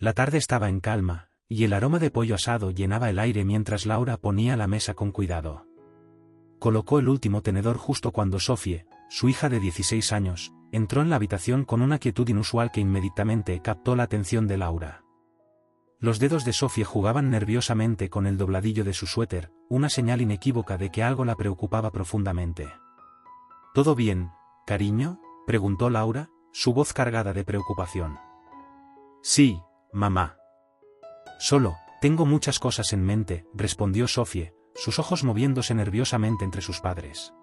La tarde estaba en calma, y el aroma de pollo asado llenaba el aire mientras Laura ponía la mesa con cuidado. Colocó el último tenedor justo cuando Sophie, su hija de 16 años, entró en la habitación con una quietud inusual que inmediatamente captó la atención de Laura. Los dedos de Sophie jugaban nerviosamente con el dobladillo de su suéter, una señal inequívoca de que algo la preocupaba profundamente. ¿Todo bien, cariño?, preguntó Laura, su voz cargada de preocupación. Sí, mamá. Solo, tengo muchas cosas en mente, respondió Sophie, sus ojos moviéndose nerviosamente entre sus padres.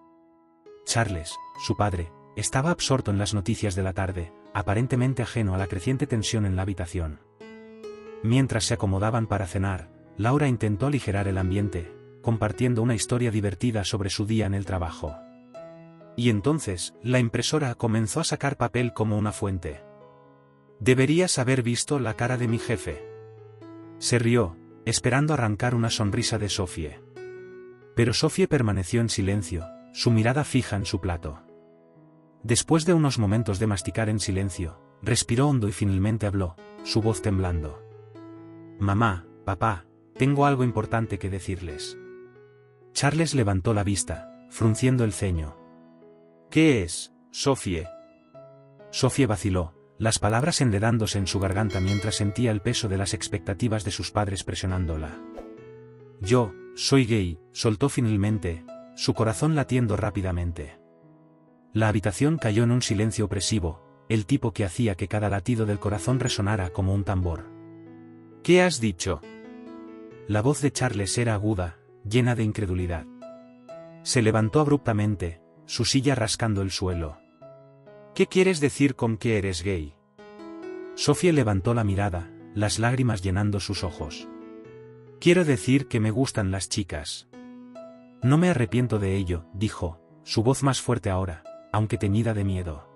Charles, su padre, estaba absorto en las noticias de la tarde, aparentemente ajeno a la creciente tensión en la habitación. Mientras se acomodaban para cenar, Laura intentó aligerar el ambiente, compartiendo una historia divertida sobre su día en el trabajo. Y entonces, la impresora comenzó a sacar papel como una fuente. Deberías haber visto la cara de mi jefe. Se rió, esperando arrancar una sonrisa de Sophie. Pero Sophie permaneció en silencio, su mirada fija en su plato. Después de unos momentos de masticar en silencio, respiró hondo y finalmente habló, su voz temblando. Mamá, papá, tengo algo importante que decirles. Charles levantó la vista, frunciendo el ceño. ¿Qué es, Sophie? Sophie vaciló, las palabras enredándose en su garganta mientras sentía el peso de las expectativas de sus padres presionándola. Yo, soy gay, soltó finalmente, su corazón latiendo rápidamente. La habitación cayó en un silencio opresivo, el tipo que hacía que cada latido del corazón resonara como un tambor. ¿Qué has dicho? La voz de Charles era aguda, llena de incredulidad. Se levantó abruptamente, su silla rascando el suelo. ¿Qué quieres decir con que eres gay? Sophie levantó la mirada, las lágrimas llenando sus ojos. Quiero decir que me gustan las chicas. No me arrepiento de ello, dijo, su voz más fuerte ahora, aunque teñida de miedo.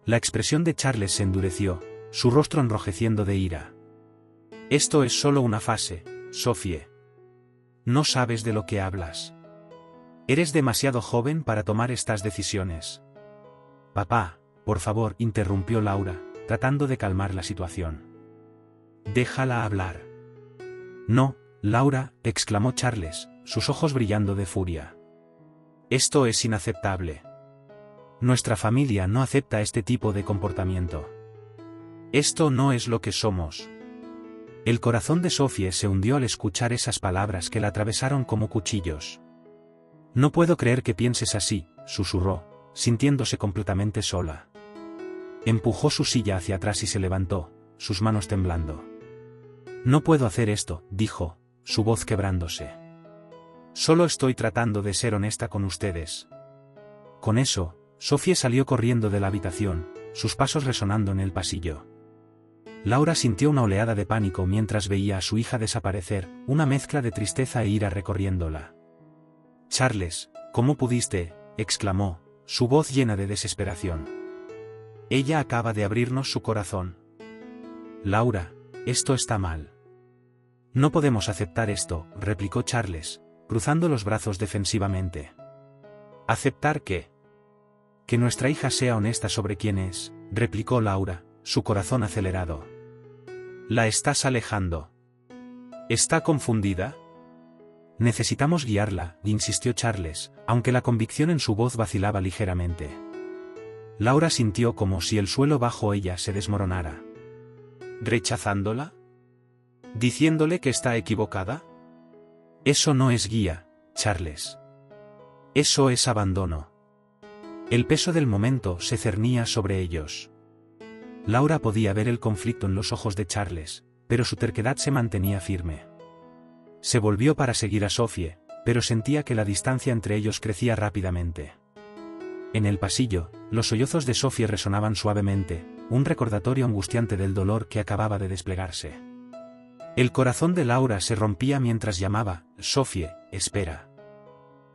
La expresión de Charles se endureció, su rostro enrojeciendo de ira. Esto es solo una fase, Sophie. No sabes de lo que hablas. Eres demasiado joven para tomar estas decisiones. Papá, por favor, interrumpió Laura, tratando de calmar la situación. Déjala hablar. No, Laura, exclamó Charles, sus ojos brillando de furia. Esto es inaceptable. Nuestra familia no acepta este tipo de comportamiento. Esto no es lo que somos. El corazón de Sophie se hundió al escuchar esas palabras que la atravesaron como cuchillos. No puedo creer que pienses así, susurró, sintiéndose completamente sola. Empujó su silla hacia atrás y se levantó, sus manos temblando. No puedo hacer esto, dijo, su voz quebrándose. Solo estoy tratando de ser honesta con ustedes. Con eso, Sophie salió corriendo de la habitación, sus pasos resonando en el pasillo. Laura sintió una oleada de pánico mientras veía a su hija desaparecer, una mezcla de tristeza e ira recorriéndola. Charles, ¿cómo pudiste?, exclamó, su voz llena de desesperación. Ella acaba de abrirnos su corazón. Laura, esto está mal. No podemos aceptar esto, replicó Charles, cruzando los brazos defensivamente. ¿Aceptar qué? Que nuestra hija sea honesta sobre quién es, replicó Laura, su corazón acelerado. La estás alejando. ¿Está confundida? Necesitamos guiarla, insistió Charles, aunque la convicción en su voz vacilaba ligeramente. Laura sintió como si el suelo bajo ella se desmoronara. ¿Rechazándola? ¿Diciéndole que está equivocada? Eso no es guía, Charles. Eso es abandono. El peso del momento se cernía sobre ellos. Laura podía ver el conflicto en los ojos de Charles, pero su terquedad se mantenía firme. Se volvió para seguir a Sophie, pero sentía que la distancia entre ellos crecía rápidamente. En el pasillo, los sollozos de Sophie resonaban suavemente, un recordatorio angustiante del dolor que acababa de desplegarse. El corazón de Laura se rompía mientras llamaba, Sophie, espera.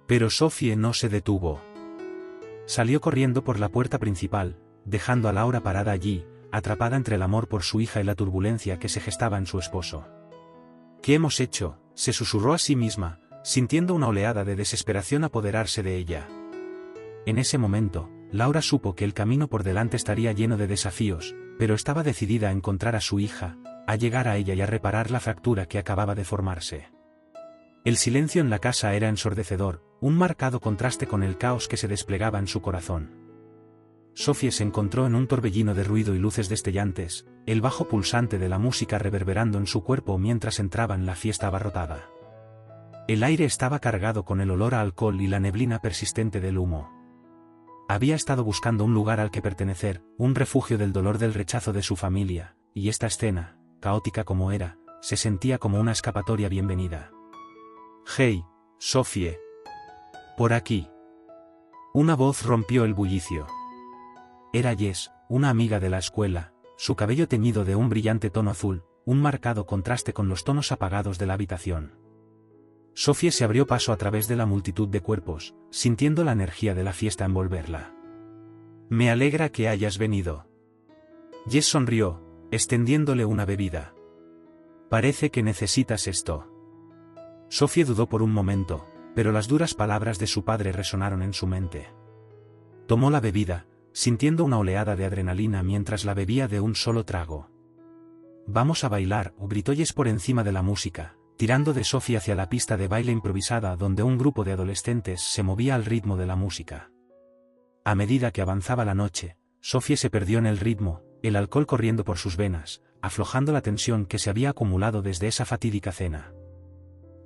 Pero Sophie no se detuvo. Salió corriendo por la puerta principal, dejando a Laura parada allí, atrapada entre el amor por su hija y la turbulencia que se gestaba en su esposo. ¿Qué hemos hecho?, se susurró a sí misma, sintiendo una oleada de desesperación apoderarse de ella. En ese momento, Laura supo que el camino por delante estaría lleno de desafíos, pero estaba decidida a encontrar a su hija, a llegar a ella y a reparar la fractura que acababa de formarse. El silencio en la casa era ensordecedor, un marcado contraste con el caos que se desplegaba en su corazón. Sophie se encontró en un torbellino de ruido y luces destellantes, el bajo pulsante de la música reverberando en su cuerpo mientras entraba en la fiesta abarrotada. El aire estaba cargado con el olor a alcohol y la neblina persistente del humo. Había estado buscando un lugar al que pertenecer, un refugio del dolor del rechazo de su familia, y esta escena, caótica como era, se sentía como una escapatoria bienvenida. «Hey, Sophie. Por aquí». Una voz rompió el bullicio. Era Jess, una amiga de la escuela, su cabello teñido de un brillante tono azul, un marcado contraste con los tonos apagados de la habitación. Sophie se abrió paso a través de la multitud de cuerpos, sintiendo la energía de la fiesta envolverla. «Me alegra que hayas venido». Jess sonrió, extendiéndole una bebida. «Parece que necesitas esto». Sophie dudó por un momento, pero las duras palabras de su padre resonaron en su mente. Tomó la bebida, sintiendo una oleada de adrenalina mientras la bebía de un solo trago. «Vamos a bailar», gritó Jess por encima de la música, tirando de Sophie hacia la pista de baile improvisada donde un grupo de adolescentes se movía al ritmo de la música. A medida que avanzaba la noche, Sophie se perdió en el ritmo, el alcohol corriendo por sus venas, aflojando la tensión que se había acumulado desde esa fatídica cena.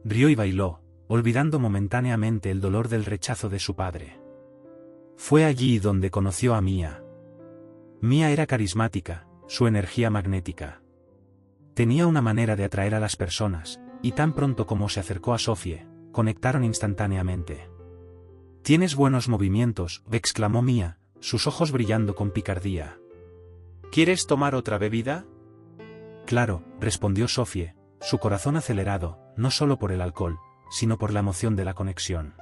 Rió y bailó, olvidando momentáneamente el dolor del rechazo de su padre. Fue allí donde conoció a Mia. Mia era carismática, su energía magnética. Tenía una manera de atraer a las personas, y tan pronto como se acercó a Sophie, conectaron instantáneamente. «Tienes buenos movimientos», exclamó Mia, sus ojos brillando con picardía. «¿Quieres tomar otra bebida?» «Claro», respondió Sophie, su corazón acelerado, no solo por el alcohol, sino por la emoción de la conexión.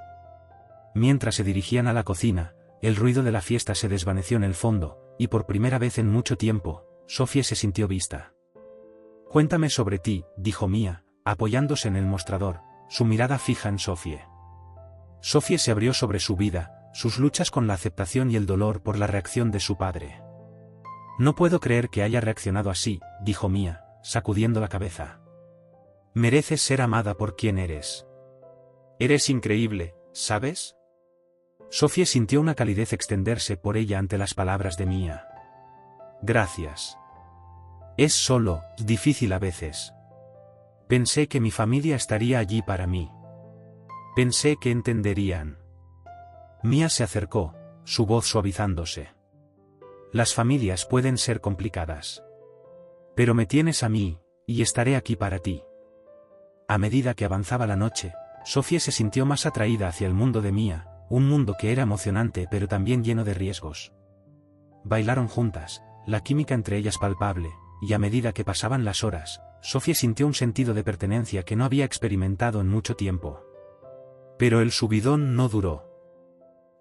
Mientras se dirigían a la cocina, el ruido de la fiesta se desvaneció en el fondo, y por primera vez en mucho tiempo, Sophie se sintió vista. «Cuéntame sobre ti», dijo Mia, apoyándose en el mostrador, su mirada fija en Sophie. Sophie se abrió sobre su vida, sus luchas con la aceptación y el dolor por la reacción de su padre. «No puedo creer que haya reaccionado así», dijo Mia, sacudiendo la cabeza. «Mereces ser amada por quien eres. Eres increíble, ¿sabes?» Sophie sintió una calidez extenderse por ella ante las palabras de Mia. «Gracias. Es solo difícil a veces. Pensé que mi familia estaría allí para mí. Pensé que entenderían». Mia se acercó, su voz suavizándose. «Las familias pueden ser complicadas. Pero me tienes a mí, y estaré aquí para ti». A medida que avanzaba la noche, Sophie se sintió más atraída hacia el mundo de Mia, un mundo que era emocionante pero también lleno de riesgos. Bailaron juntas, la química entre ellas palpable, y a medida que pasaban las horas, Sophie sintió un sentido de pertenencia que no había experimentado en mucho tiempo. Pero el subidón no duró.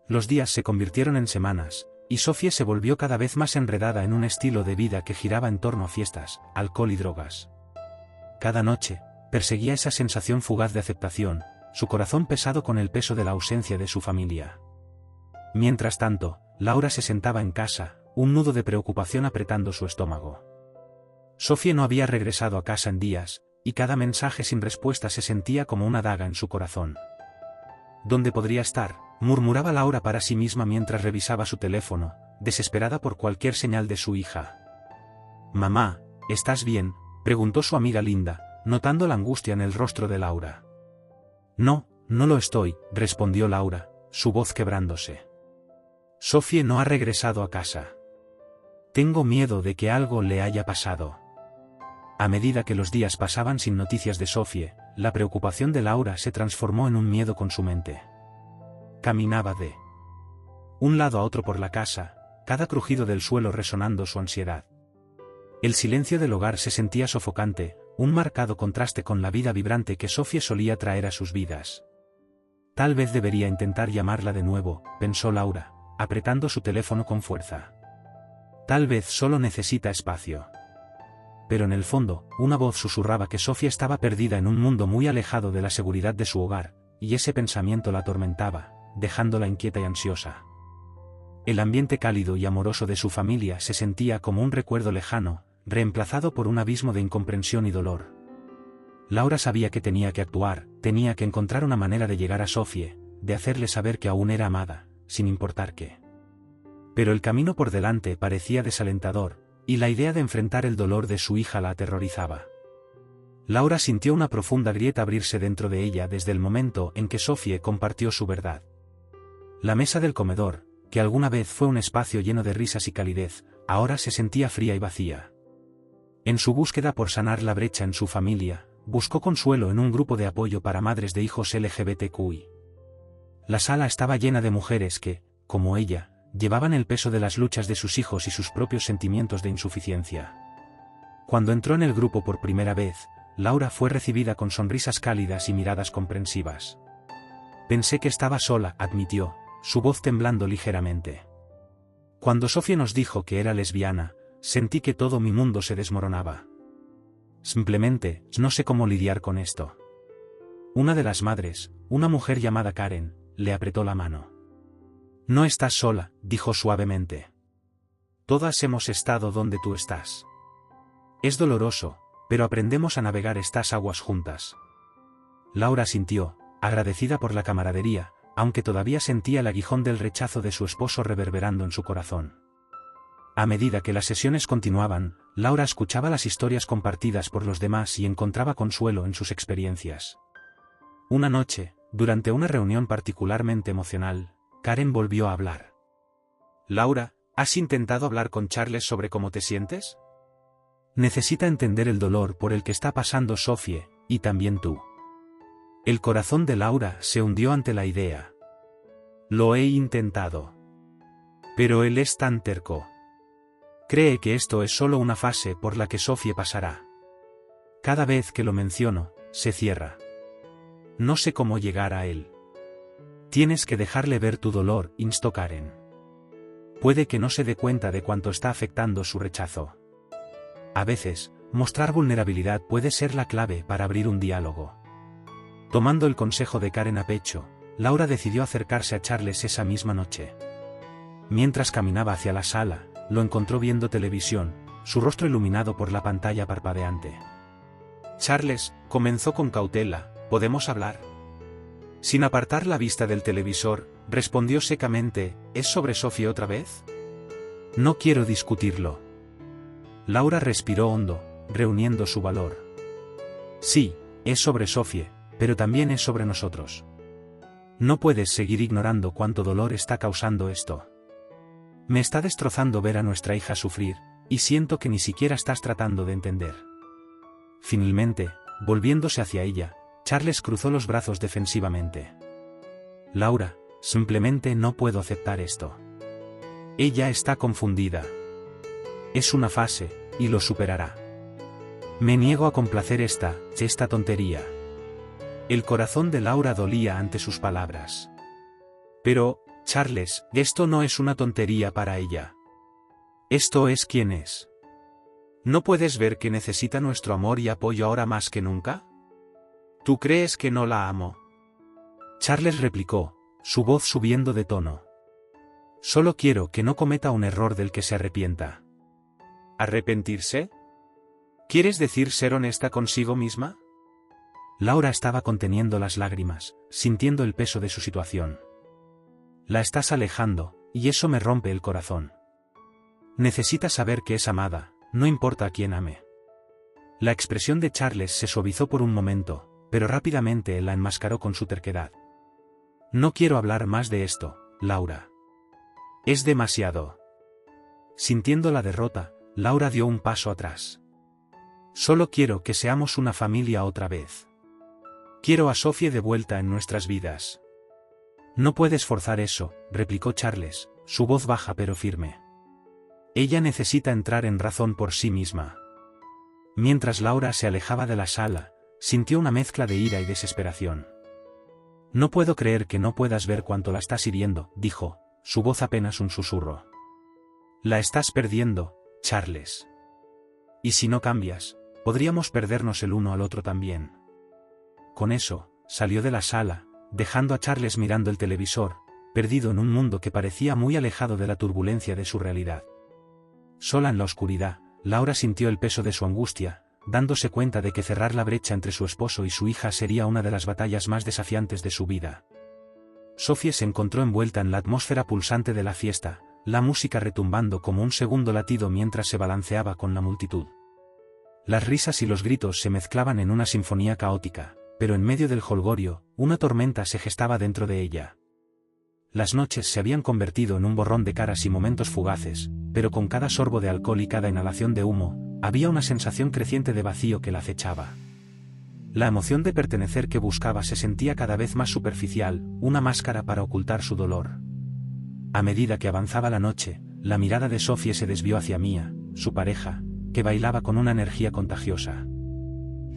Los días se convirtieron en semanas, y Sophie se volvió cada vez más enredada en un estilo de vida que giraba en torno a fiestas, alcohol y drogas. Cada noche, perseguía esa sensación fugaz de aceptación, su corazón pesado con el peso de la ausencia de su familia. Mientras tanto, Laura se sentaba en casa, un nudo de preocupación apretando su estómago. Sophie no había regresado a casa en días, y cada mensaje sin respuesta se sentía como una daga en su corazón. ¿Dónde podría estar?, murmuraba Laura para sí misma mientras revisaba su teléfono, desesperada por cualquier señal de su hija. «Mamá, ¿estás bien?», preguntó su amiga Linda, notando la angustia en el rostro de Laura. «No, no lo estoy», respondió Laura, su voz quebrándose. «Sophie no ha regresado a casa. Tengo miedo de que algo le haya pasado». A medida que los días pasaban sin noticias de Sophie, la preocupación de Laura se transformó en un miedo con su mente. Caminaba de un lado a otro por la casa, cada crujido del suelo resonando su ansiedad. El silencio del hogar se sentía sofocante, un marcado contraste con la vida vibrante que Sophie solía traer a sus vidas. Tal vez debería intentar llamarla de nuevo, pensó Laura, apretando su teléfono con fuerza. Tal vez solo necesita espacio. Pero en el fondo, una voz susurraba que Sophie estaba perdida en un mundo muy alejado de la seguridad de su hogar, y ese pensamiento la atormentaba, dejándola inquieta y ansiosa. El ambiente cálido y amoroso de su familia se sentía como un recuerdo lejano, reemplazado por un abismo de incomprensión y dolor. Laura sabía que tenía que actuar, tenía que encontrar una manera de llegar a Sophie, de hacerle saber que aún era amada, sin importar qué. Pero el camino por delante parecía desalentador, y la idea de enfrentar el dolor de su hija la aterrorizaba. Laura sintió una profunda grieta abrirse dentro de ella desde el momento en que Sophie compartió su verdad. La mesa del comedor, que alguna vez fue un espacio lleno de risas y calidez, ahora se sentía fría y vacía. En su búsqueda por sanar la brecha en su familia, buscó consuelo en un grupo de apoyo para madres de hijos LGBTQI. La sala estaba llena de mujeres que, como ella, llevaban el peso de las luchas de sus hijos y sus propios sentimientos de insuficiencia. Cuando entró en el grupo por primera vez, Laura fue recibida con sonrisas cálidas y miradas comprensivas. Pensé que estaba sola, admitió, su voz temblando ligeramente. Cuando Sophie nos dijo que era lesbiana, sentí que todo mi mundo se desmoronaba. Simplemente, no sé cómo lidiar con esto. Una de las madres, una mujer llamada Karen, le apretó la mano. No estás sola, dijo suavemente. Todas hemos estado donde tú estás. Es doloroso, pero aprendemos a navegar estas aguas juntas. Laura sintió, agradecida por la camaradería, aunque todavía sentía el aguijón del rechazo de su esposo reverberando en su corazón. A medida que las sesiones continuaban, Laura escuchaba las historias compartidas por los demás y encontraba consuelo en sus experiencias. Una noche, durante una reunión particularmente emocional, Karen volvió a hablar. Laura, ¿has intentado hablar con Charles sobre cómo te sientes? Necesita entender el dolor por el que está pasando Sophie, y también tú. El corazón de Laura se hundió ante la idea. Lo he intentado. Pero él es tan terco. Cree que esto es solo una fase por la que Sophie pasará. Cada vez que lo menciono, se cierra. No sé cómo llegar a él. Tienes que dejarle ver tu dolor, instó Karen. Puede que no se dé cuenta de cuánto está afectando su rechazo. A veces, mostrar vulnerabilidad puede ser la clave para abrir un diálogo. Tomando el consejo de Karen a pecho, Laura decidió acercarse a Charles esa misma noche. Mientras caminaba hacia la sala, lo encontró viendo televisión, su rostro iluminado por la pantalla parpadeante. Charles, comenzó con cautela, ¿podemos hablar? Sin apartar la vista del televisor, respondió secamente, ¿es sobre Sophie otra vez? No quiero discutirlo. Laura respiró hondo, reuniendo su valor. Sí, es sobre Sophie, pero también es sobre nosotros. No puedes seguir ignorando cuánto dolor está causando esto. Me está destrozando ver a nuestra hija sufrir, y siento que ni siquiera estás tratando de entender. Finalmente, volviéndose hacia ella, Charles cruzó los brazos defensivamente. Laura, simplemente no puedo aceptar esto. Ella está confundida. Es una fase, y lo superará. Me niego a complacer esta tontería. El corazón de Laura dolía ante sus palabras. Pero, Charles, esto no es una tontería para ella. Esto es quien es. ¿No puedes ver que necesita nuestro amor y apoyo ahora más que nunca? ¿Tú crees que no la amo? Charles replicó, su voz subiendo de tono. Solo quiero que no cometa un error del que se arrepienta. ¿Arrepentirse? ¿Quieres decir ser honesta consigo misma? Laura estaba conteniendo las lágrimas, sintiendo el peso de su situación. La estás alejando, y eso me rompe el corazón. Necesita saber que es amada, no importa a quién ame. La expresión de Charles se suavizó por un momento, pero rápidamente la enmascaró con su terquedad. No quiero hablar más de esto, Laura. Es demasiado. Sintiendo la derrota, Laura dio un paso atrás. Solo quiero que seamos una familia otra vez. Quiero a Sophie de vuelta en nuestras vidas. No puedes forzar eso, replicó Charles, su voz baja pero firme. Ella necesita entrar en razón por sí misma. Mientras Laura se alejaba de la sala, sintió una mezcla de ira y desesperación. No puedo creer que no puedas ver cuánto la estás hiriendo, dijo, su voz apenas un susurro. La estás perdiendo, Charles. Y si no cambias, podríamos perdernos el uno al otro también. Con eso, salió de la sala, dejando a Charles mirando el televisor, perdido en un mundo que parecía muy alejado de la turbulencia de su realidad. Sola en la oscuridad, Laura sintió el peso de su angustia, dándose cuenta de que cerrar la brecha entre su esposo y su hija sería una de las batallas más desafiantes de su vida. Sophie se encontró envuelta en la atmósfera pulsante de la fiesta, la música retumbando como un segundo latido mientras se balanceaba con la multitud. Las risas y los gritos se mezclaban en una sinfonía caótica, pero en medio del jolgorio, una tormenta se gestaba dentro de ella. Las noches se habían convertido en un borrón de caras y momentos fugaces, pero con cada sorbo de alcohol y cada inhalación de humo, había una sensación creciente de vacío que la acechaba. La emoción de pertenecer que buscaba se sentía cada vez más superficial, una máscara para ocultar su dolor. A medida que avanzaba la noche, la mirada de Sophie se desvió hacia Mia, su pareja, que bailaba con una energía contagiosa.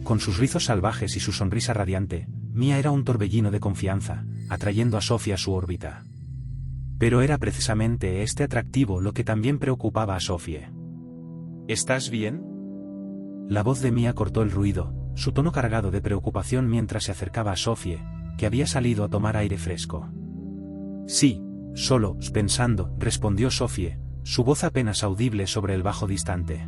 Con sus rizos salvajes y su sonrisa radiante, Mia era un torbellino de confianza, atrayendo a Sophie a su órbita. Pero era precisamente este atractivo lo que también preocupaba a Sophie. ¿Estás bien? La voz de Mia cortó el ruido, su tono cargado de preocupación mientras se acercaba a Sophie, que había salido a tomar aire fresco. Sí, solo, pensando, respondió Sophie, su voz apenas audible sobre el bajo distante.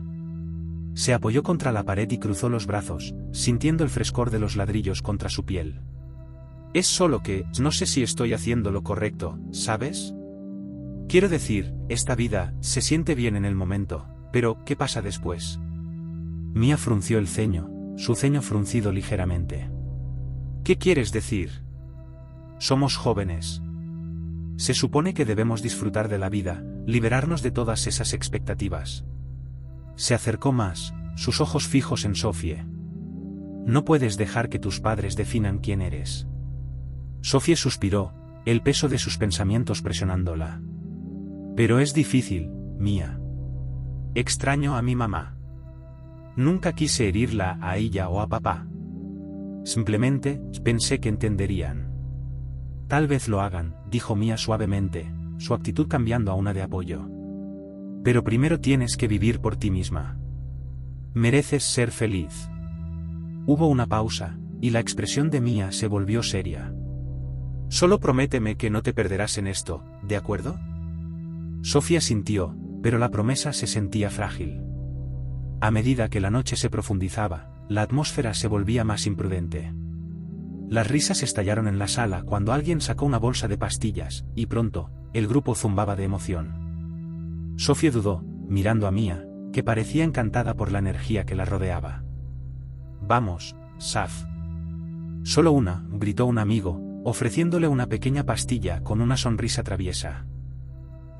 Se apoyó contra la pared y cruzó los brazos, sintiendo el frescor de los ladrillos contra su piel. Es solo que, no sé si estoy haciendo lo correcto, ¿sabes? Quiero decir, esta vida, se siente bien en el momento, pero, ¿qué pasa después? Mia frunció el ceño, su ceño fruncido ligeramente. ¿Qué quieres decir? Somos jóvenes. Se supone que debemos disfrutar de la vida, liberarnos de todas esas expectativas. Se acercó más, sus ojos fijos en Sophie. No puedes dejar que tus padres definan quién eres. Sophie suspiró, el peso de sus pensamientos presionándola. Pero es difícil, Mia. Extraño a mi mamá. Nunca quise herirla a ella o a papá. Simplemente, pensé que entenderían. Tal vez lo hagan, dijo Mia suavemente, su actitud cambiando a una de apoyo. Pero primero tienes que vivir por ti misma. Mereces ser feliz. Hubo una pausa, y la expresión de Mia se volvió seria. Solo prométeme que no te perderás en esto, ¿de acuerdo? Sophie asintió, pero la promesa se sentía frágil. A medida que la noche se profundizaba, la atmósfera se volvía más imprudente. Las risas estallaron en la sala cuando alguien sacó una bolsa de pastillas, y pronto, el grupo zumbaba de emoción. Sophie dudó, mirando a Mia, que parecía encantada por la energía que la rodeaba. Vamos, Saf. Solo una, gritó un amigo, ofreciéndole una pequeña pastilla con una sonrisa traviesa.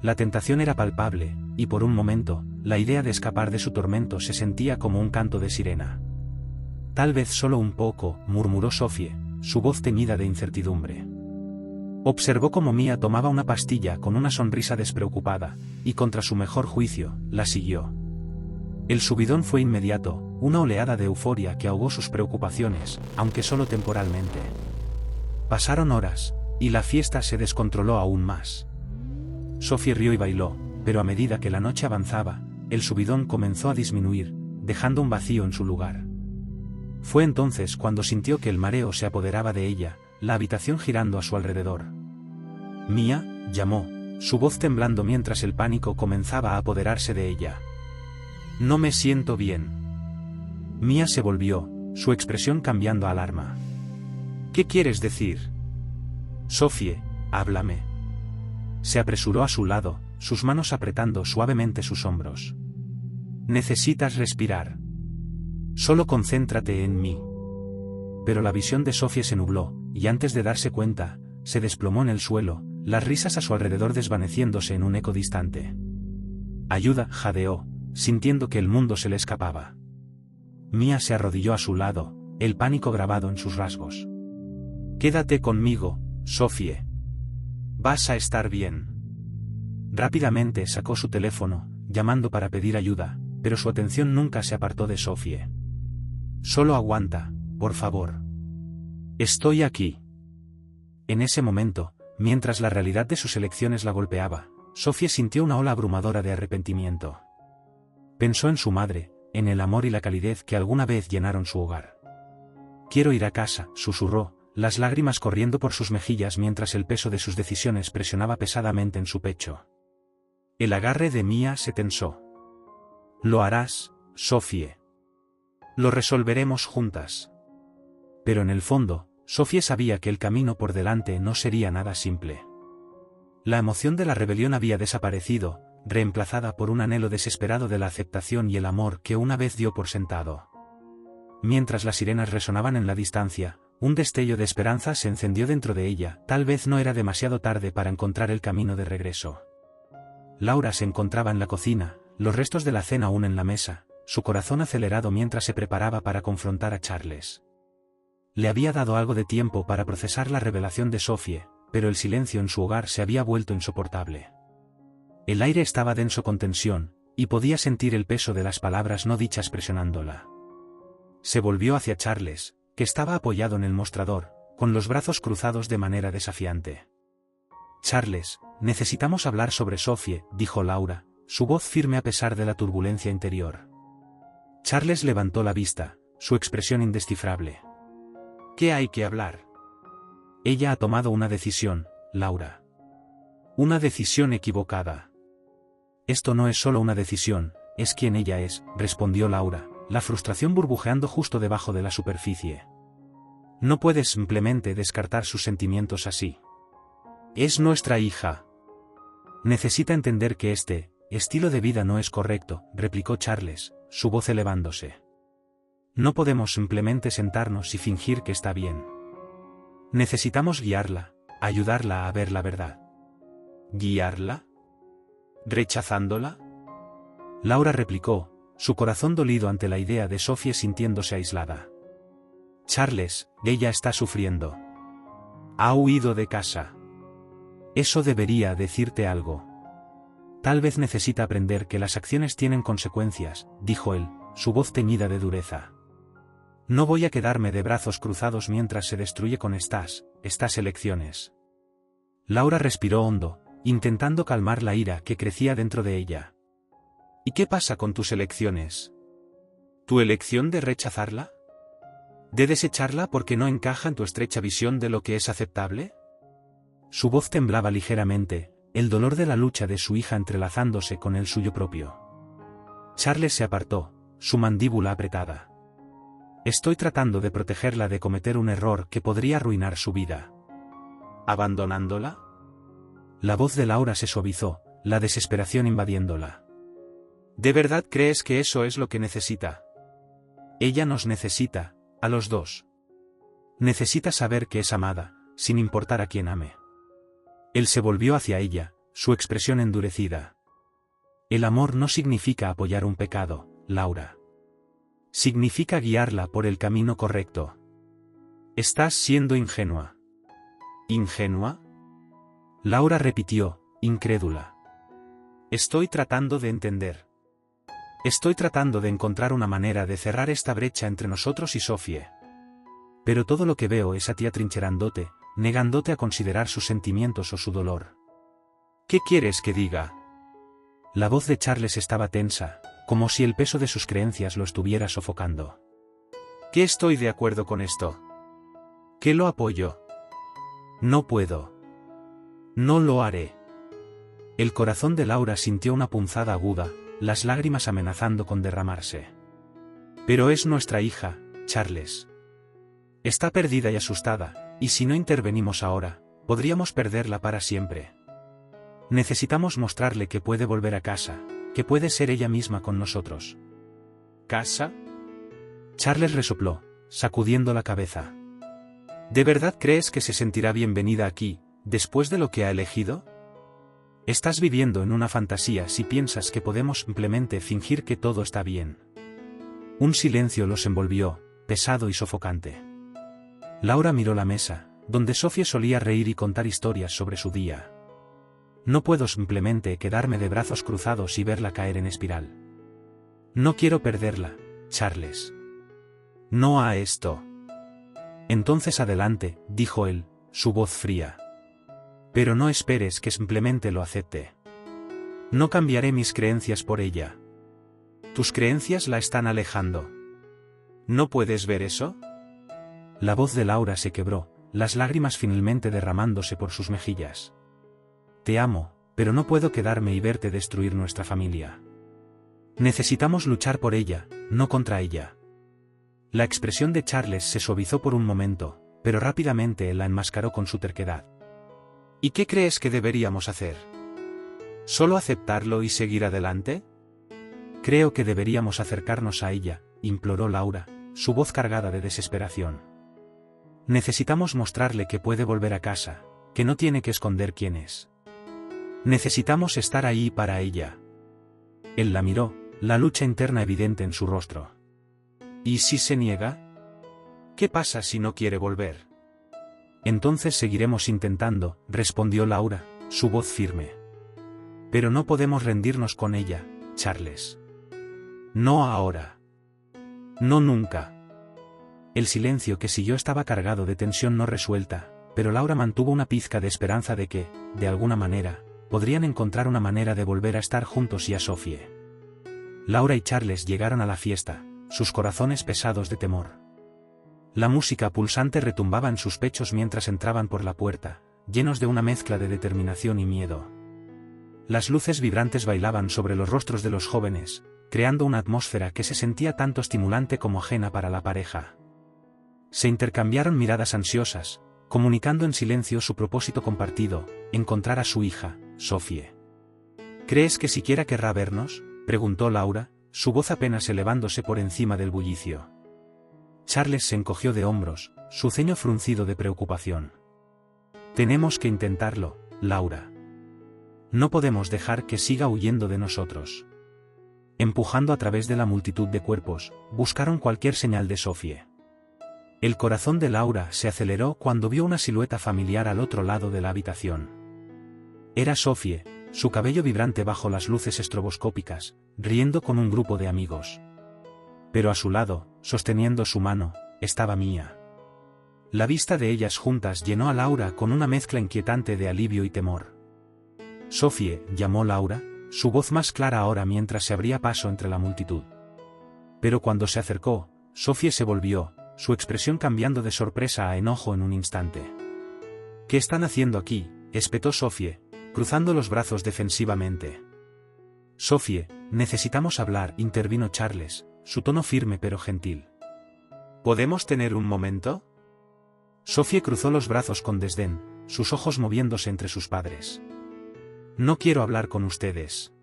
La tentación era palpable, y por un momento, la idea de escapar de su tormento se sentía como un canto de sirena. Tal vez solo un poco, murmuró Sophie, su voz teñida de incertidumbre. Observó cómo Mia tomaba una pastilla con una sonrisa despreocupada, y contra su mejor juicio, la siguió. El subidón fue inmediato, una oleada de euforia que ahogó sus preocupaciones, aunque solo temporalmente. Pasaron horas, y la fiesta se descontroló aún más. Sophie rió y bailó, pero a medida que la noche avanzaba, el subidón comenzó a disminuir, dejando un vacío en su lugar. Fue entonces cuando sintió que el mareo se apoderaba de ella, la habitación girando a su alrededor. Mia, llamó, su voz temblando mientras el pánico comenzaba a apoderarse de ella. No me siento bien. Mia se volvió, su expresión cambiando a alarma. ¿Qué quieres decir? Sophie, háblame. Se apresuró a su lado, sus manos apretando suavemente sus hombros. Necesitas respirar. Solo concéntrate en mí. Pero la visión de Sophie se nubló, y antes de darse cuenta, se desplomó en el suelo, las risas a su alrededor desvaneciéndose en un eco distante. Ayuda, jadeó, sintiendo que el mundo se le escapaba. Mia se arrodilló a su lado, el pánico grabado en sus rasgos. Quédate conmigo, Sophie. Vas a estar bien. Rápidamente sacó su teléfono, llamando para pedir ayuda, pero su atención nunca se apartó de Sophie. Solo aguanta, por favor. Estoy aquí. En ese momento, mientras la realidad de sus elecciones la golpeaba, Sophie sintió una ola abrumadora de arrepentimiento. Pensó en su madre, en el amor y la calidez que alguna vez llenaron su hogar. Quiero ir a casa, susurró, las lágrimas corriendo por sus mejillas mientras el peso de sus decisiones presionaba pesadamente en su pecho. El agarre de Mia se tensó. Lo harás, Sophie. Lo resolveremos juntas. Pero en el fondo, Sophie sabía que el camino por delante no sería nada simple. La emoción de la rebelión había desaparecido, reemplazada por un anhelo desesperado de la aceptación y el amor que una vez dio por sentado. Mientras las sirenas resonaban en la distancia, un destello de esperanza se encendió dentro de ella. Tal vez no era demasiado tarde para encontrar el camino de regreso. Laura se encontraba en la cocina, los restos de la cena aún en la mesa, su corazón acelerado mientras se preparaba para confrontar a Charles. Le había dado algo de tiempo para procesar la revelación de Sophie, pero el silencio en su hogar se había vuelto insoportable. El aire estaba denso con tensión, y podía sentir el peso de las palabras no dichas presionándola. Se volvió hacia Charles, que estaba apoyado en el mostrador, con los brazos cruzados de manera desafiante. Charles, necesitamos hablar sobre Sophie, dijo Laura, su voz firme a pesar de la turbulencia interior. Charles levantó la vista, su expresión indescifrable. ¿Qué hay que hablar? Ella ha tomado una decisión, Laura. Una decisión equivocada. Esto no es solo una decisión, es quien ella es, respondió Laura, la frustración burbujeando justo debajo de la superficie. No puedes simplemente descartar sus sentimientos así. Es nuestra hija. Necesita entender que este estilo de vida no es correcto, replicó Charles, su voz elevándose. No podemos simplemente sentarnos y fingir que está bien. Necesitamos guiarla, ayudarla a ver la verdad. ¿Guiarla? ¿Rechazándola? Laura replicó, su corazón dolido ante la idea de Sophie sintiéndose aislada. Charles, ella está sufriendo. Ha huido de casa. Eso debería decirte algo. Tal vez necesita aprender que las acciones tienen consecuencias, dijo él, su voz teñida de dureza. No voy a quedarme de brazos cruzados mientras se destruye con estas elecciones. Laura respiró hondo, intentando calmar la ira que crecía dentro de ella. ¿Y qué pasa con tus elecciones? ¿Tu elección de rechazarla? ¿De desecharla porque no encaja en tu estrecha visión de lo que es aceptable? Su voz temblaba ligeramente, el dolor de la lucha de su hija entrelazándose con el suyo propio. Charles se apartó, su mandíbula apretada. Estoy tratando de protegerla de cometer un error que podría arruinar su vida. ¿Abandonándola? La voz de Laura se suavizó, la desesperación invadiéndola. ¿De verdad crees que eso es lo que necesita? Ella nos necesita, a los dos. Necesita saber que es amada, sin importar a quién ame. Él se volvió hacia ella, su expresión endurecida. El amor no significa apoyar un pecado, Laura. Significa guiarla por el camino correcto. Estás siendo ingenua. ¿Ingenua? Laura repitió, incrédula. Estoy tratando de entender. Estoy tratando de encontrar una manera de cerrar esta brecha entre nosotros y Sophie. Pero todo lo que veo es a ti atrincherándote, negándote a considerar sus sentimientos o su dolor. ¿Qué quieres que diga? La voz de Charles estaba tensa, como si el peso de sus creencias lo estuviera sofocando. ¿Qué estoy de acuerdo con esto? ¿Qué lo apoyo? No puedo. No lo haré. El corazón de Laura sintió una punzada aguda, las lágrimas amenazando con derramarse. Pero es nuestra hija, Charles. Está perdida y asustada, y si no intervenimos ahora, podríamos perderla para siempre. Necesitamos mostrarle que puede volver a casa, que puede ser ella misma con nosotros. ¿Casa? Charles resopló, sacudiendo la cabeza. ¿De verdad crees que se sentirá bienvenida aquí, después de lo que ha elegido? Estás viviendo en una fantasía si piensas que podemos simplemente fingir que todo está bien. Un silencio los envolvió, pesado y sofocante. Laura miró la mesa, donde Sophie solía reír y contar historias sobre su día. No puedo simplemente quedarme de brazos cruzados y verla caer en espiral. No quiero perderla, Charles. No a esto. Entonces adelante, dijo él, su voz fría. Pero no esperes que simplemente lo acepte. No cambiaré mis creencias por ella. Tus creencias la están alejando. ¿No puedes ver eso? La voz de Laura se quebró, las lágrimas finalmente derramándose por sus mejillas. Te amo, pero no puedo quedarme y verte destruir nuestra familia. Necesitamos luchar por ella, no contra ella. La expresión de Charles se suavizó por un momento, pero rápidamente él la enmascaró con su terquedad. ¿Y qué crees que deberíamos hacer? ¿Solo aceptarlo y seguir adelante? Creo que deberíamos acercarnos a ella, imploró Laura, su voz cargada de desesperación. Necesitamos mostrarle que puede volver a casa, que no tiene que esconder quién es. Necesitamos estar ahí para ella. Él la miró, la lucha interna evidente en su rostro. ¿Y si se niega? ¿Qué pasa si no quiere volver? Entonces seguiremos intentando, respondió Laura, su voz firme. Pero no podemos rendirnos con ella, Charles. No ahora. No nunca. El silencio que siguió estaba cargado de tensión no resuelta, pero Laura mantuvo una pizca de esperanza de que, de alguna manera, podrían encontrar una manera de volver a estar juntos y a Sophie. Laura y Charles llegaron a la fiesta, sus corazones pesados de temor. La música pulsante retumbaba en sus pechos mientras entraban por la puerta, llenos de una mezcla de determinación y miedo. Las luces vibrantes bailaban sobre los rostros de los jóvenes, creando una atmósfera que se sentía tanto estimulante como ajena para la pareja. Se intercambiaron miradas ansiosas, comunicando en silencio su propósito compartido, encontrar a su hija, Sophie. ¿Crees que siquiera querrá vernos?, preguntó Laura, su voz apenas elevándose por encima del bullicio. Charles se encogió de hombros, su ceño fruncido de preocupación. Tenemos que intentarlo, Laura. No podemos dejar que siga huyendo de nosotros. Empujando a través de la multitud de cuerpos, buscaron cualquier señal de Sophie. El corazón de Laura se aceleró cuando vio una silueta familiar al otro lado de la habitación. Era Sophie, su cabello vibrante bajo las luces estroboscópicas, riendo con un grupo de amigos. Pero a su lado, sosteniendo su mano, estaba Mia. La vista de ellas juntas llenó a Laura con una mezcla inquietante de alivio y temor. Sophie, llamó Laura, su voz más clara ahora mientras se abría paso entre la multitud. Pero cuando se acercó, Sophie se volvió, su expresión cambiando de sorpresa a enojo en un instante. ¿Qué están haciendo aquí?, espetó Sophie, cruzando los brazos defensivamente. Sophie, necesitamos hablar, intervino Charles, su tono firme pero gentil. ¿Podemos tener un momento? Sophie cruzó los brazos con desdén, sus ojos moviéndose entre sus padres. No quiero hablar con ustedes.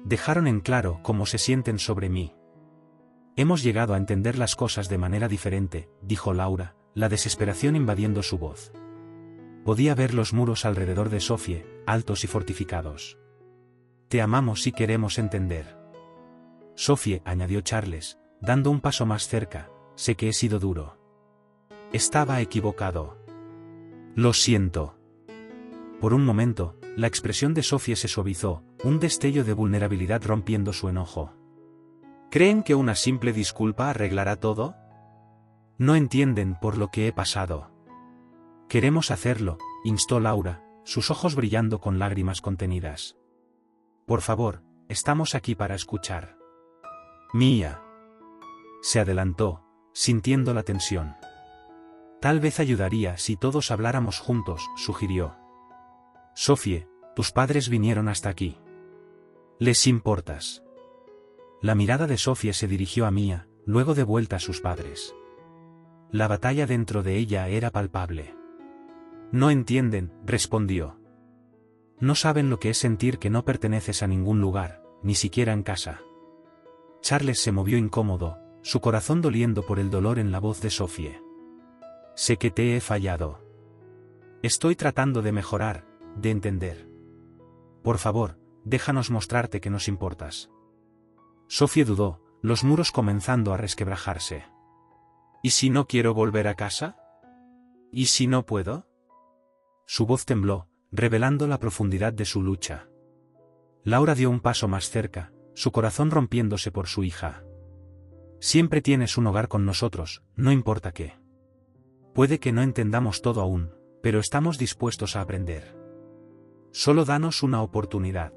Dejaron en claro cómo se sienten sobre mí. Hemos llegado a entender las cosas de manera diferente, dijo Laura, la desesperación invadiendo su voz. Podía ver los muros alrededor de Sophie, altos y fortificados. Te amamos y queremos entender. Sophie, añadió Charles, dando un paso más cerca, sé que he sido duro. Estaba equivocado. Lo siento. Por un momento, la expresión de Sophie se suavizó, un destello de vulnerabilidad rompiendo su enojo. ¿Creen que una simple disculpa arreglará todo? No entienden por lo que he pasado. Queremos hacerlo, instó Laura, sus ojos brillando con lágrimas contenidas. Por favor, estamos aquí para escuchar. Mia. Se adelantó, sintiendo la tensión. Tal vez ayudaría si todos habláramos juntos, sugirió. Sophie, tus padres vinieron hasta aquí. ¿Les importas? La mirada de Sophie se dirigió a Mia, luego de vuelta a sus padres. La batalla dentro de ella era palpable. No entienden, respondió. No saben lo que es sentir que no perteneces a ningún lugar, ni siquiera en casa. Charles se movió incómodo, su corazón doliendo por el dolor en la voz de Sophie. Sé que te he fallado. Estoy tratando de mejorar, de entender. Por favor, déjanos mostrarte que nos importas. Sophie dudó, los muros comenzando a resquebrajarse. ¿Y si no quiero volver a casa? ¿Y si no puedo? Su voz tembló, revelando la profundidad de su lucha. Laura dio un paso más cerca, su corazón rompiéndose por su hija. Siempre tienes un hogar con nosotros, no importa qué. Puede que no entendamos todo aún, pero estamos dispuestos a aprender. Solo danos una oportunidad.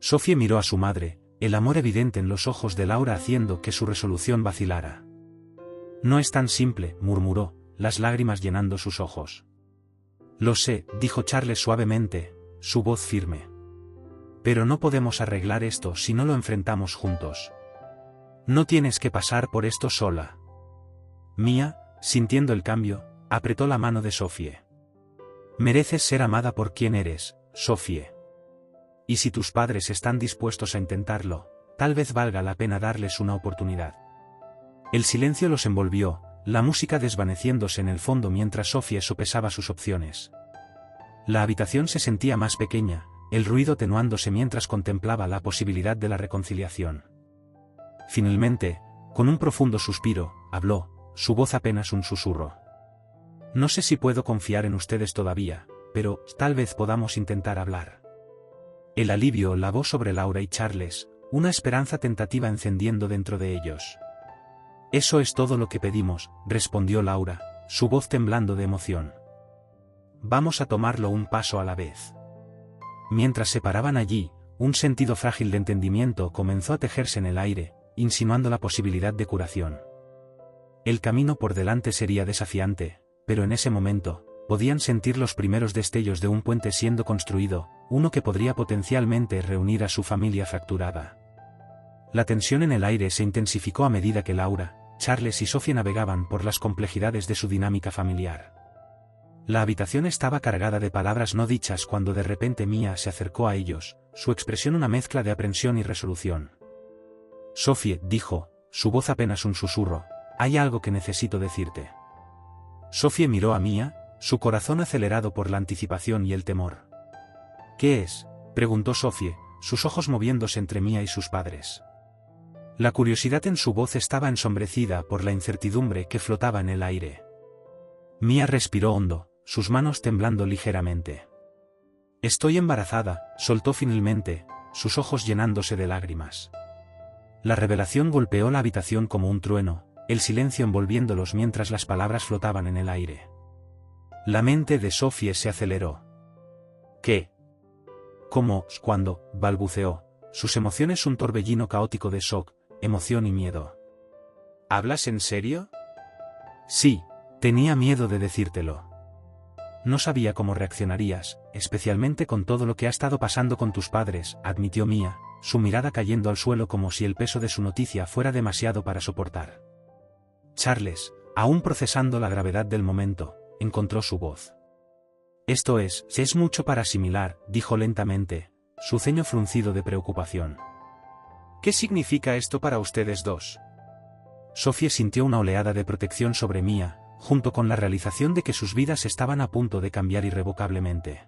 Sophie miró a su madre, el amor evidente en los ojos de Laura haciendo que su resolución vacilara. No es tan simple, murmuró, las lágrimas llenando sus ojos. Lo sé, dijo Charles suavemente, su voz firme. Pero no podemos arreglar esto si no lo enfrentamos juntos. No tienes que pasar por esto sola. Mia, sintiendo el cambio, apretó la mano de Sophie. Mereces ser amada por quien eres, Sophie. Y si tus padres están dispuestos a intentarlo, tal vez valga la pena darles una oportunidad. El silencio los envolvió, la música desvaneciéndose en el fondo mientras Sophie sopesaba sus opciones. La habitación se sentía más pequeña, el ruido atenuándose mientras contemplaba la posibilidad de la reconciliación. Finalmente, con un profundo suspiro, habló, su voz apenas un susurro. No sé si puedo confiar en ustedes todavía, pero tal vez podamos intentar hablar. El alivio lavó sobre Laura y Charles, una esperanza tentativa encendiendo dentro de ellos. Eso es todo lo que pedimos, respondió Laura, su voz temblando de emoción. Vamos a tomarlo un paso a la vez. Mientras se paraban allí, un sentido frágil de entendimiento comenzó a tejerse en el aire, insinuando la posibilidad de curación. El camino por delante sería desafiante, pero en ese momento, podían sentir los primeros destellos de un puente siendo construido, uno que podría potencialmente reunir a su familia fracturada. La tensión en el aire se intensificó a medida que Laura, Charles y Sophie navegaban por las complejidades de su dinámica familiar. La habitación estaba cargada de palabras no dichas cuando de repente Mia se acercó a ellos, su expresión una mezcla de aprensión y resolución. Sophie, dijo, su voz apenas un susurro, hay algo que necesito decirte. Sophie miró a Mia, su corazón acelerado por la anticipación y el temor. ¿Qué es?, preguntó Sophie, sus ojos moviéndose entre Mia y sus padres. La curiosidad en su voz estaba ensombrecida por la incertidumbre que flotaba en el aire. Mia respiró hondo, sus manos temblando ligeramente. Estoy embarazada, soltó finalmente, sus ojos llenándose de lágrimas. La revelación golpeó la habitación como un trueno, el silencio envolviéndolos mientras las palabras flotaban en el aire. La mente de Sophie se aceleró. ¿Qué? ¿Cómo? Cuando, balbuceó, sus emociones un torbellino caótico de shock, emoción y miedo. ¿Hablas en serio? Sí, tenía miedo de decírtelo. No sabía cómo reaccionarías, especialmente con todo lo que ha estado pasando con tus padres, admitió Mia, su mirada cayendo al suelo como si el peso de su noticia fuera demasiado para soportar. Charles, aún procesando la gravedad del momento, encontró su voz. Esto es mucho para asimilar, dijo lentamente, su ceño fruncido de preocupación. ¿Qué significa esto para ustedes dos? Sophie sintió una oleada de protección sobre Mia, junto con la realización de que sus vidas estaban a punto de cambiar irrevocablemente.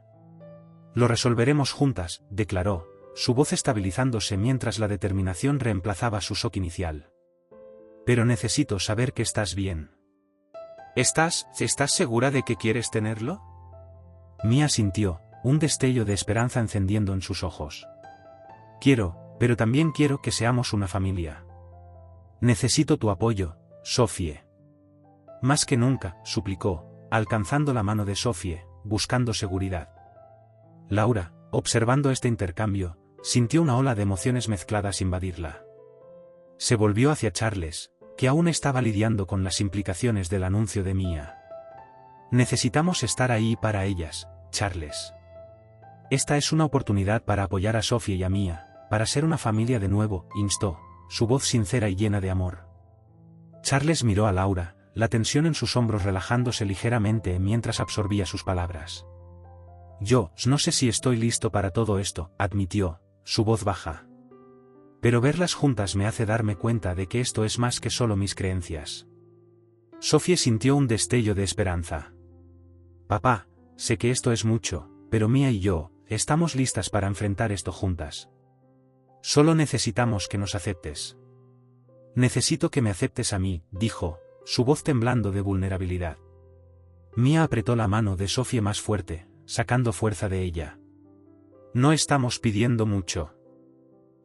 Lo resolveremos juntas, declaró, su voz estabilizándose mientras la determinación reemplazaba su shock inicial. Pero necesito saber que estás bien. ¿Estás segura de que quieres tenerlo? Mia sintió, un destello de esperanza encendiendo en sus ojos. Quiero, pero también quiero que seamos una familia. Necesito tu apoyo, Sophie. Más que nunca, suplicó, alcanzando la mano de Sophie, buscando seguridad. Laura, observando este intercambio, sintió una ola de emociones mezcladas invadirla. Se volvió hacia Charles, que aún estaba lidiando con las implicaciones del anuncio de Mia. Necesitamos estar ahí para ellas, Charles. Esta es una oportunidad para apoyar a Sophie y a Mia, para ser una familia de nuevo, instó, su voz sincera y llena de amor. Charles miró a Laura, la tensión en sus hombros relajándose ligeramente mientras absorbía sus palabras. Yo no sé si estoy listo para todo esto, admitió, su voz baja. Pero verlas juntas me hace darme cuenta de que esto es más que solo mis creencias. Sophie sintió un destello de esperanza. Papá, sé que esto es mucho, pero Mia y yo, estamos listas para enfrentar esto juntas. Solo necesitamos que nos aceptes. Necesito que me aceptes a mí, dijo, su voz temblando de vulnerabilidad. Mia apretó la mano de Sophie más fuerte, sacando fuerza de ella. No estamos pidiendo mucho.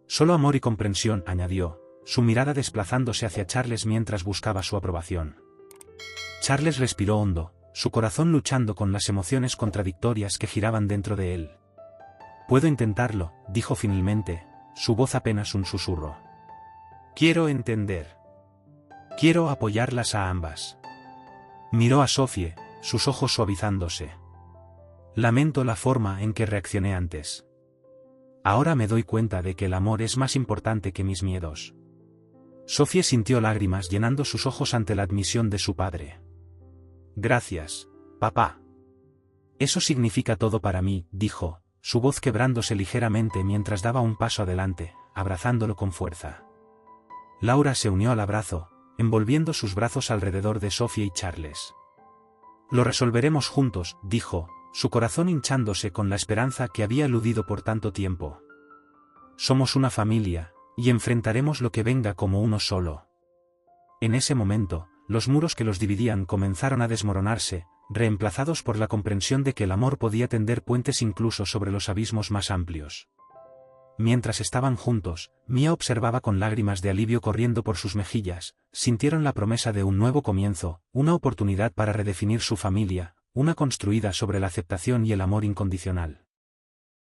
Solo amor y comprensión, añadió, su mirada desplazándose hacia Charles mientras buscaba su aprobación. Charles respiró hondo, su corazón luchando con las emociones contradictorias que giraban dentro de él. Puedo intentarlo, dijo finalmente, su voz apenas un susurro. Quiero entender. Quiero apoyarlas a ambas. Miró a Sophie, sus ojos suavizándose. Lamento la forma en que reaccioné antes. Ahora me doy cuenta de que el amor es más importante que mis miedos. Sophie sintió lágrimas llenando sus ojos ante la admisión de su padre. Gracias, papá. Eso significa todo para mí, dijo, su voz quebrándose ligeramente mientras daba un paso adelante, abrazándolo con fuerza. Laura se unió al abrazo, envolviendo sus brazos alrededor de Sophie y Charles. Lo resolveremos juntos, dijo, su corazón hinchándose con la esperanza que había eludido por tanto tiempo. Somos una familia, y enfrentaremos lo que venga como uno solo. En ese momento, los muros que los dividían comenzaron a desmoronarse, reemplazados por la comprensión de que el amor podía tender puentes incluso sobre los abismos más amplios. Mientras estaban juntos, Mia observaba con lágrimas de alivio corriendo por sus mejillas, sintieron la promesa de un nuevo comienzo, una oportunidad para redefinir su familia, una construida sobre la aceptación y el amor incondicional.